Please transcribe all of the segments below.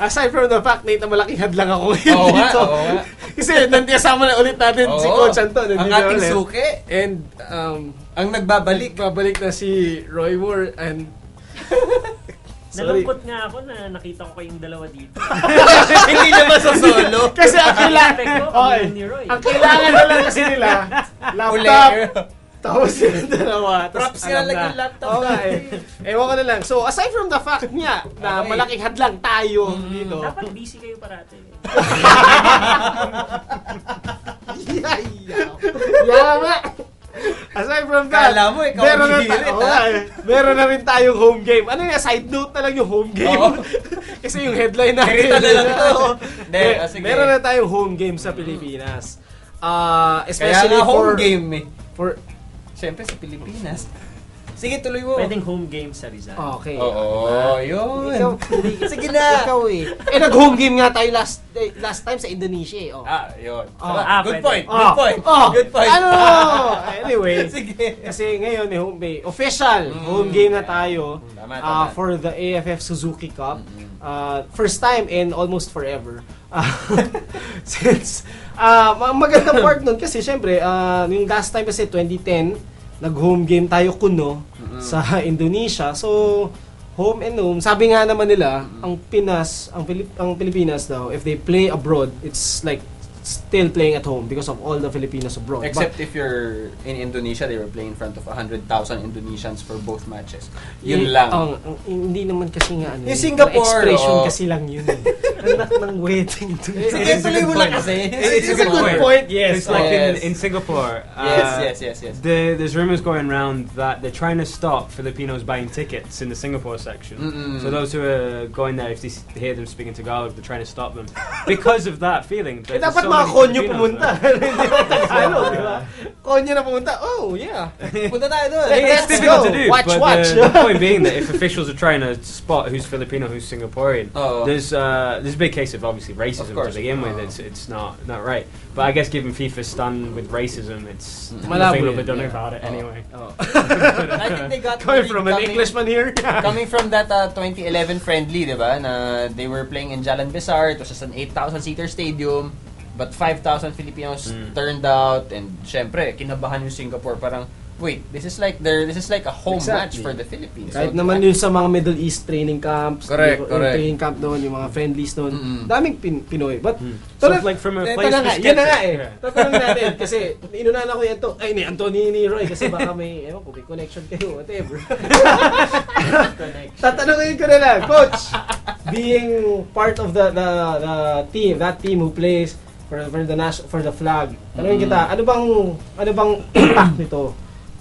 Aside from the fact, Nate, na malaking hadlang ako ngayon dito. Kasi kasama na ulit natin si Coach Anton. Ang ating suki. And ang nagbabalik na si Roy Moore and nalungkot nga ako na nakita ko kayong dalawa dito. Hindi naman sa solo. Kasi ang kailangan na lang kasi nila laptop. Tapos yung dalawa. Props nga lang yung laptop. Ewan ko na lang. So, aside from the fact niya na malaking hadlang tayo dito. Dapat busy kayo parati. Yama! Aside from that, kala mo, ikaw meron na rin tayong home game. Ano nga, side note na lang yung home game. Kasi yung headline natin. Na lang ito. Meron na tayong home game sa Pilipinas. Especially kaya home game Siyempre sa Pilipinas. Sige, tuloy mo. Pwedeng home game sa Rizal. Okay. Oo, yun. Sige na. Ikaw nag-home game nga tayo last time sa Indonesia eh. Yun. Good pwede. point. Good point. Anyway. Sige. Kasi ngayon official home game na tayo for the AFF Suzuki Cup. First time in almost forever. Since magandang part nun kasi syempre yung last time kasi 2010 nag-home game tayo kuno sa Indonesia. So home and home. Sabi nga naman nila ang Pilipinas daw, if they play abroad, it's like still playing at home because of all the Filipinos abroad. Except if you're in Indonesia, they were playing in front of 100,000 Indonesians for both matches. Yun lang. Hindi naman kasi nga yung Singapore, expression kasi lang yun. Anak ng waiting. Sige, tuloy mo lang kasi. It's a good point. Yes. It's like in Singapore. Yes. There's rumors going around that they're trying to stop Filipinos buying tickets in the Singapore section. So those who are going there, if they hear them speaking Tagalog, they're trying to stop them because of that feeling. Dapat mga konyo pumunta. Hindi ba Tagalog, di ba? Konyo na pumunta. Oh, yeah. Punta tayo doon. It's difficult to do. Watch. The point being that if officials are trying to spot who's Filipino, who's Singaporean, there's a big case of obviously racism to begin with. It's not right. But I guess given FIFA's stand with racism, it's nothing will be done about it anyway. I think they got coming from an Englishman here. Coming from that 2011 friendly, di ba? Na they were playing in Jalan Besar. It was just an 8,000-seater stadium. But 5,000 Filipinos turned out, and syempre kinabahan yung Singapore. Parang wait, this is like a home match for the Philippines. Kahit naman yun sa mga Middle East training camps, correct. Training camp doon, yung mga friendlies doon, daming Pinoy. But so like from a place perspective, yun na nga tatanungin natin kasi inunahan ako yan to. Ay, ni Anthony ni Roy kasi baka may connection kayo, whatever. Tatanungin ko na lang, Coach, being part of the team, that team who plays for the flag. Tanungin kita, ano bang impact nito?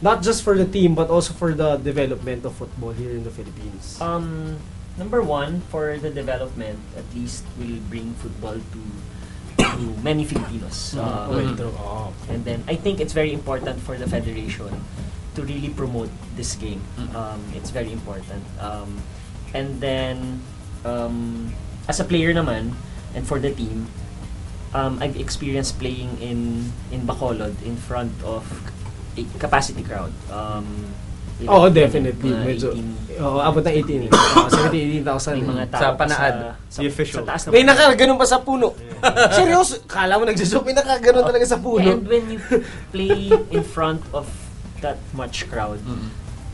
Not just for the team but also for the development of football here in the Philippines. Number one, for the development, at least will bring football to many Filipinos. And then I think it's very important for the federation to really promote this game. It's very important. And then as a player naman, and for the team, I've experienced playing in Bacolod in front of a capacity crowd. Definitely. Medyo abot ng 18,000 sa Panaad. The official. May nakaganon pa sa puno. Seryoso, kala mo nagsusok, may nakaganon talaga sa puno. And when you play in front of that much crowd,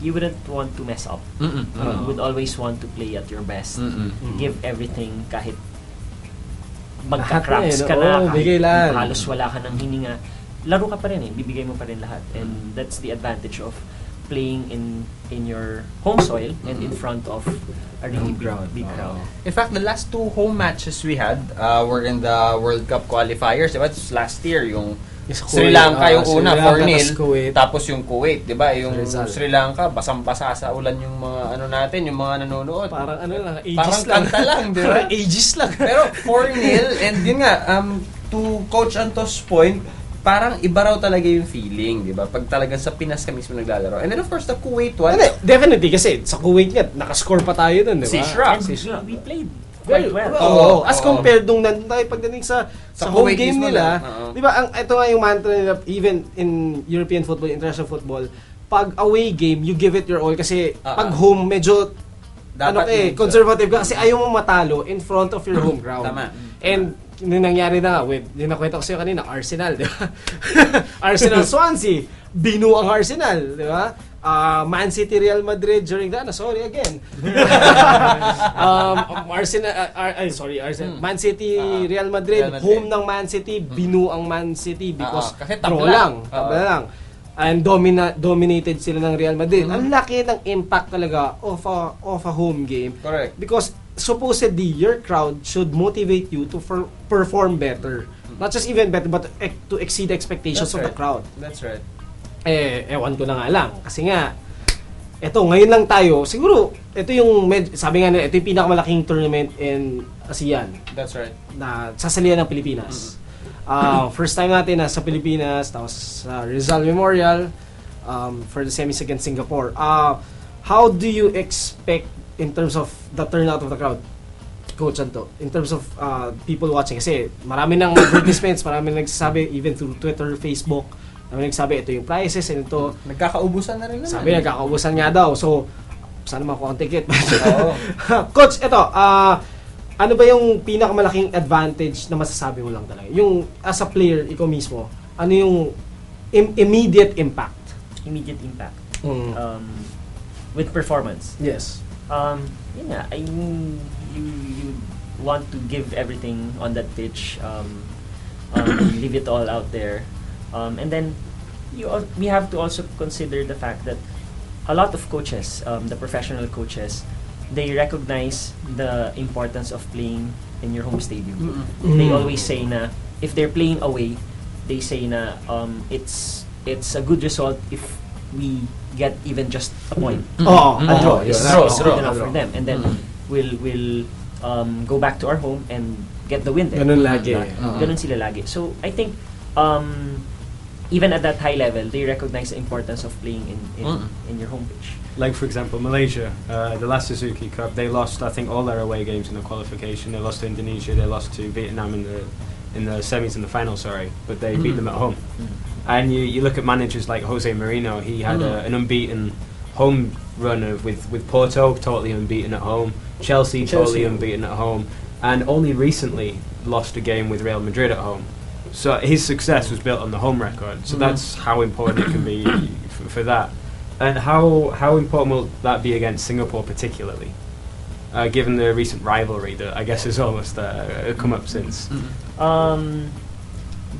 you wouldn't want to mess up. You would always want to play at your best. Give everything kahit magka-cracks ka na, kahit halos wala ka ng hininga. Laro ka pa rin bibigay mo pa rin lahat. And that's the advantage of playing in your home soil and in front of a really big crowd. In fact, the last two home matches we had were in the World Cup qualifiers. Diba? Last year, yung Sri Lanka yung una, 4-0. Tapos yung Kuwait, diba? Yung Sri Lanka, basang-basa sa ulan yung mga natin, yung mga nanonood. Parang ages lang. Kanta lang, diba? Parang ages lang. Pero 4-0, and yun nga, to Coach Antos' point, parang iba raw talaga yung feeling, di ba? Pag talagang sa Pinas ka mismo naglalaro. And then of course, the Kuwait one. Definitely, kasi sa Kuwait nga, nakascore pa tayo dun, di ba? We played quite well. As compared nung nandun tayo pagdating sa home game nila, di ba, ito nga yung mantra nila, even in European football, international football, pag away game, you give it your all kasi pag home, medyo conservative ka kasi ayaw mo matalo in front of your home crowd. Tama. And yung nangyari na with yung nakwento ko sa'yo kanina, Arsenal, di ba? Arsenal Swansea, binu ang Arsenal, di ba? Man City Real Madrid during that, sorry again. Man City Real Madrid, home ng Man City, binu ang Man City because draw lang, tabla lang. And dominated sila ng Real Madrid. Ang laki ng impact talaga of a home game. Correct. Because supposedly your crowd should motivate you to perform better. Not just even better, but to exceed expectations of the crowd. That's right. Ewan ko na nga lang. Kasi nga, ngayon lang tayo, siguro, sabi nga nila, ito yung pinakamalaking tournament in ASEAN. That's right. Na sasalihan ng Pilipinas. First time natin sa Pilipinas, tapos sa Rizal Memorial, for the semis against Singapore. How do you expect in terms of the turnout of the crowd, Coach Anto? In terms of people watching, kasi marami ng advertisements, marami nagsasabi, even through Twitter, Facebook, marami nagsabi, ito yung prices, and ito. Nagkakaubusan na rin naman. Sabi, nagkakaubusan nga daw. So, sana makuha ang ticket. Coach, ito, ano ba yung pinakamalaking advantage na masasabi mo lang talaga? Yung, as a player, ikaw mismo, ano yung immediate impact? Immediate impact. With performance. Yes. Yun nga, I mean, you want to give everything on that pitch, leave it all out there, and then we have to also consider the fact that a lot of coaches, the professional coaches, they recognize the importance of playing in your home stadium. They always say na if they're playing away, they say na it's a good result if we get even just a point. A draw is good enough for them, and then we'll go back to our home and get the win there. Ganun lagi. Ganun sila lagi. So I think even at that high level, they recognize the importance of playing in your home pitch. Like for example, Malaysia, the last Suzuki Cup, they lost I think all their away games in the qualification. They lost to Indonesia, they lost to Vietnam in the semis and the final. Sorry, but they beat them at home. And you look at managers like Jose Mourinho. He had an unbeaten home run with Porto, totally unbeaten at home. Chelsea, totally unbeaten at home, and only recently lost a game with Real Madrid at home. So his success was built on the home record. So that's how important it can be for that. And how important will that be against Singapore particularly, given the recent rivalry that I guess has almost come up since?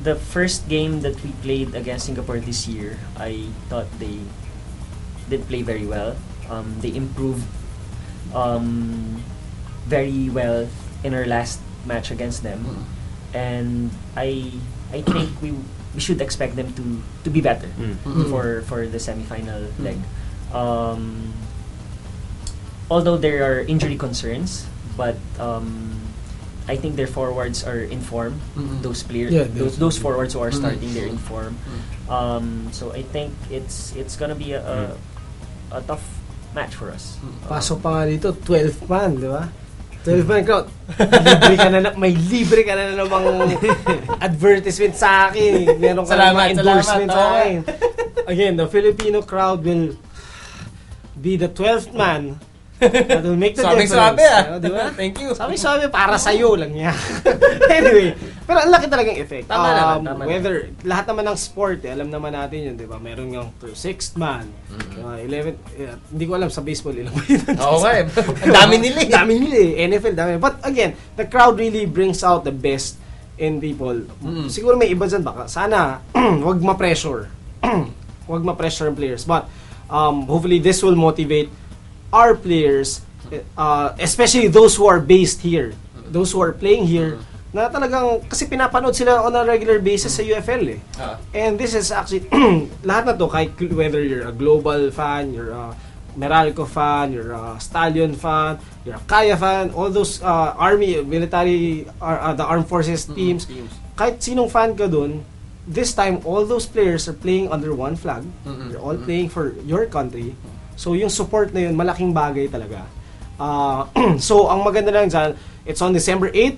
The first game that we played against Singapore this year, I thought they did play very well. They improved very well in our last match against them, and I think we should expect them to be better for the semi-final leg. Although there are injury concerns, but I think their forwards are in form. Those players, those forwards who are starting, they're in form. So I think it's gonna be a tough match for us. Pasok pa nga dito, 12 man, di ba? 12 man crowd. May libre ka na namang advertisement sa akin. Meron ka namang endorsement sa akin. Again, the Filipino crowd will be the 12th man that will make the difference. Sabi, diba? Thank you. Sabi, para sa'yo lang yan. Anyway, pero ang laki talagang effect. Tama Whether, lahat naman ng sport, alam naman natin yun, di ba? Meron yung 6th man, 11th, hindi ko alam sa baseball, ilang ba yun? Okay, ang dami nila NFL, dami. But again, the crowd really brings out the best in people. Siguro may iba dyan baka. Sana, wag ma-pressure. Wag ma-pressure ang players. But, hopefully, this will motivate our players, especially those who are based here, those who are playing here, na talagang, kasi pinapanood sila on a regular basis sa UFL And this is actually, lahat na to, kahit whether you're a global fan, you're a Meralco fan, you're a Stallion fan, you're a Kaya fan, all those army, military, the armed forces teams, kahit sinong fan ka dun, this time, all those players are playing under one flag. They're all playing for your country. So, yung support na yun, malaking bagay talaga. So, ang maganda lang dyan, it's on December 8.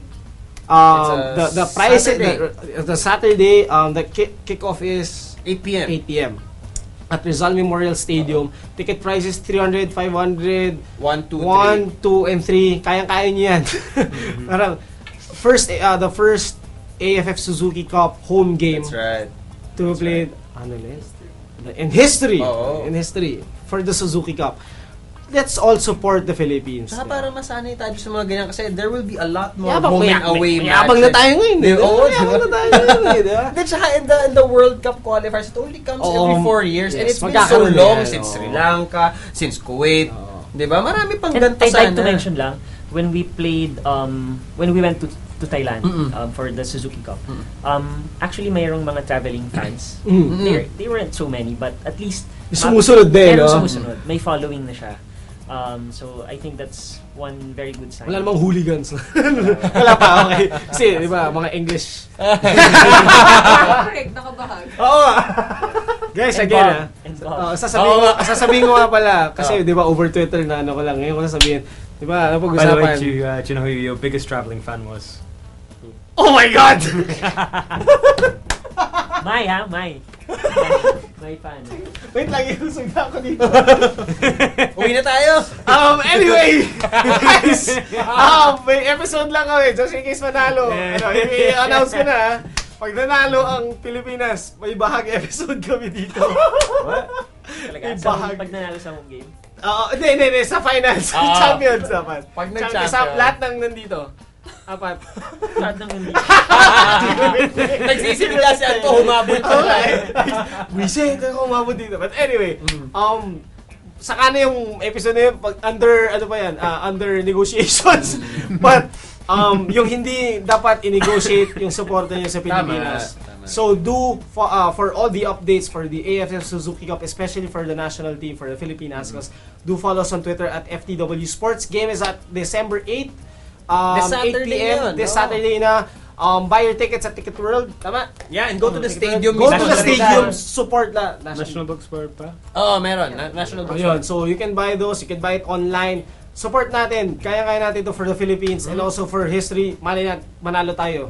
The price, the Saturday, the kick-off is 8 p.m. at Rizal Memorial Stadium. Ticket prices 300, 500, 1, 2, 1, 2, and 3. Kayang-kaya niyo yan. Parang, the first AFF Suzuki Cup home game. That's right. To play, in history. In Oo. history. For the Suzuki Cup. Let's all support the Philippines. Saka para masanay tayo sa mga ganyan kasi there will be a lot more Yabang, home and away matches. Yabang na tayo ngayon. Yabang na tayo ngayon. Then saka in the World Cup qualifiers, it only comes every 4 years. Yes, And it's been so long since Sri Lanka, since Kuwait. Diba? Marami pang ganito I'd sana. like to mention lang, when we played, when we went to Thailand for the Suzuki Cup, actually mayroong mga traveling fans. They weren't so many, but at least sumusunod din, no? Sumusunod. May following na siya. So I think that's one very good sign. Wala namang hooligans. Wala pa, okay. Kasi, di ba, mga English. Correct, nakabahag. Oo. Guys, again, sasabihin ko nga pala, kasi, di ba, over Twitter na ano ko lang, ngayon ko sasabihin, di ba, By the way, do you know who your biggest traveling fan was? Oh my God! May fan. Wait lang, iusog na ako dito. Uwi na tayo! Anyway, guys, may episode lang kami, just in case manalo. I-announce ko na, pag nanalo ang Pilipinas, may bahag episode kami dito. What? Talaga, pag nanalo sa home game? Hindi, sa finals. Champions dapat. Pag nag-champion. Sa lahat ng nandito. Apat. Lahat ng nandito. Nagsisimula si Anto, humabol pa lang. Wisit ako umabot dito. But anyway, saka na yung episode na yun, under negotiations. But, yung hindi dapat i-negotiate yung supporter niyo sa Pilipinas. Tama. So, for all the updates for the AFF Suzuki Cup, especially for the national team, for the Philippine Ascos, do follow us on Twitter at FTW Sports. Game is at December 8. This Saturday 8 p.m. yun, This Saturday na. Buy your tickets at Ticket World. Tama? Yeah, and go to the stadium. Go to the stadium. Support la National Bookstore pa? Meron. National Ayun, Bookstore. so you can buy those. You can buy it online. Support natin. Kaya natin to for the Philippines and also for history. Manalo tayo.